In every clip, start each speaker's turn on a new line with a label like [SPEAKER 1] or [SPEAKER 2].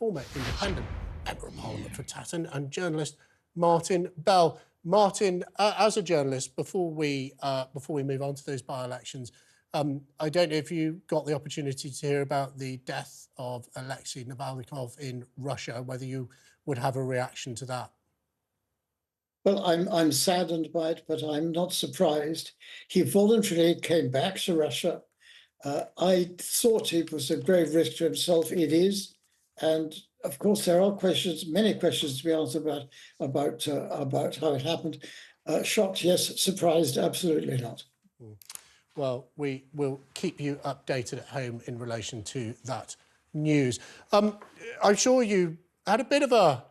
[SPEAKER 1] former independent member of Parliament for Tatton and journalist Martin Bell. Martin, as a journalist, before we move on to those by-elections, I don't know if you got the opportunity to hear about the death of Alexei Navalny in Russia, whether you would have a reaction to that.
[SPEAKER 2] Well, I'm saddened by it, but I'm not surprised. He voluntarily came back to Russia. I thought it was a grave risk to himself. It is, and of course there are questions, many questions to be answered about how it happened. Shocked, yes. Surprised, absolutely not.
[SPEAKER 1] Well, we will keep you updated at home in relation to that news. I'm sure you had a bit of a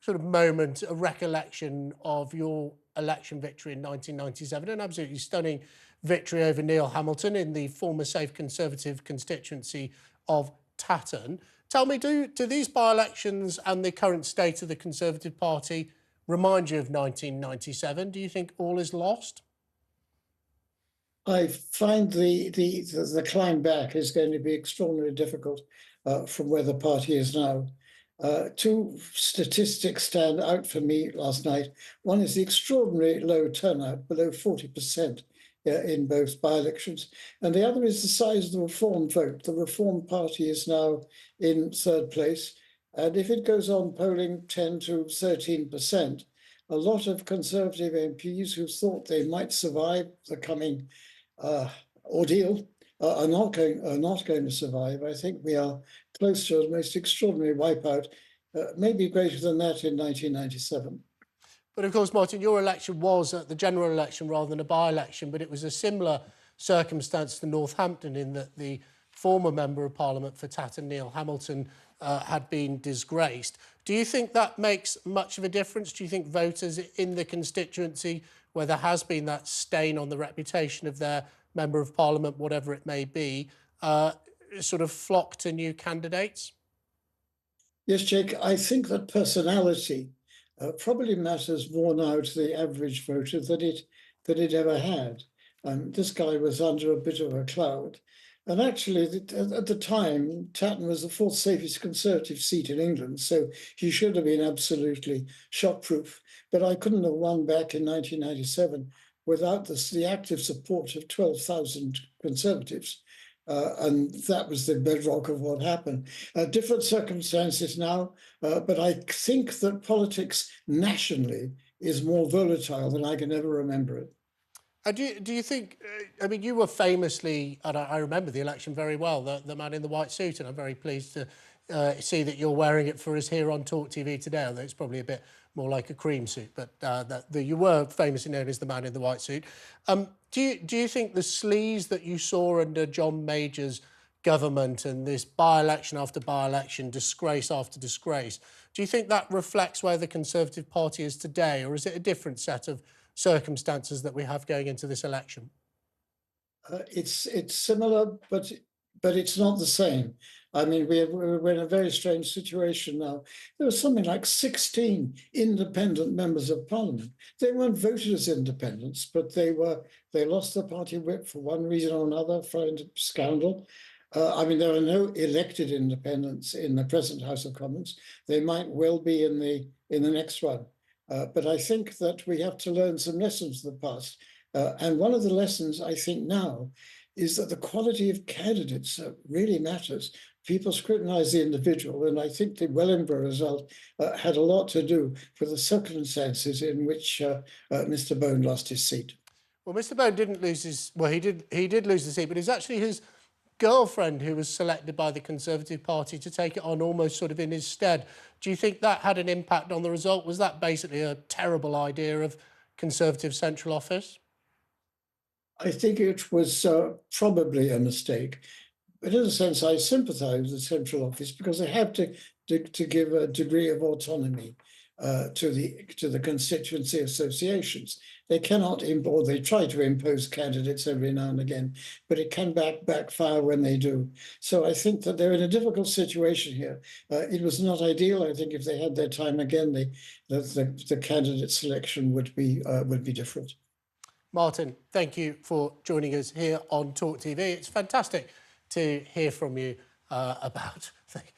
[SPEAKER 1] sort of moment, a recollection of your election victory in 1997, an absolutely stunning victory over Neil Hamilton in the former safe Conservative constituency of Tatton. Tell me, do these by-elections and the current state of the Conservative Party remind you of 1997? Do you think all is lost?
[SPEAKER 2] I find the climb back is going to be extraordinarily difficult from where the party is now. Two statistics stand out for me last night. One is the extraordinary low turnout, below 40% in both by-elections. And the other is the size of the Reform vote. The Reform Party is now in third place. And if it goes on polling 10 to 13%, a lot of Conservative MPs who thought they might survive the coming ordeal are not going to survive. I think we are close to the most extraordinary wipeout, maybe greater than that in 1997.
[SPEAKER 1] But of course, Martin, your election was the general election rather than a by-election, but it was a similar circumstance to Northampton in that the former Member of Parliament for Tatton, Neil Hamilton, had been disgraced. Do you think that makes much of a difference? Do you think voters in the constituency, where there has been that stain on the reputation of their Member of Parliament, whatever it may be, sort of flock to new candidates?
[SPEAKER 2] Yes, Jake, I think that personality probably matters more now to the average voter than it ever had. This guy was under a bit of a cloud. And actually, at the time, Tatton was the fourth safest Conservative seat in England, so he should have been absolutely shockproof. But I couldn't have won back in 1997 without the active support of 12,000 Conservatives. And that was the bedrock of what happened. Different circumstances now, but I think that politics nationally is more volatile than I can ever remember it.
[SPEAKER 1] Do you think, I mean, you were famously, and I remember the election very well, the man in the white suit, and I'm very pleased to see that you're wearing it for us here on TalkTV today, although it's probably a bit more like a cream suit, but you were famously known as the man in the white suit. Do you think the sleaze that you saw under John Major's government and this by-election after by-election, disgrace after disgrace, do you think that reflects where the Conservative Party is today, or is it a different set of circumstances that we have going into this election?
[SPEAKER 2] It's similar, but it's not the same. I mean, we're in a very strange situation now. There was something like 16 independent members of Parliament. They weren't voted as independents, but they lost the party whip for one reason or another, for a scandal. I mean, there are no elected independents in the present House of Commons. They might well be in the next one. But I think that we have to learn some lessons of the past. And one of the lessons, I think, now is that the quality of candidates really matters. People scrutinise the individual, and I think the Wellingborough result had a lot to do with the circumstances in which Mr. Bone lost his seat.
[SPEAKER 1] Well, Mr. Bone didn't lose his... Well, he did lose the seat, but it's actually his girlfriend who was selected by the Conservative Party to take it on almost sort of in his stead. Do you think that had an impact on the result? Was that basically a terrible idea of Conservative central office?
[SPEAKER 2] I think it was probably a mistake. But in a sense, I sympathise with the central office because they have to give a degree of autonomy to the constituency associations. They cannot impose, they try to impose candidates every now and again, but it can backfire when they do. So I think that they're in a difficult situation here. It was not ideal. I think if they had their time again, the candidate selection would be different.
[SPEAKER 1] Martin, thank you for joining us here on TalkTV. It's fantastic to hear from you about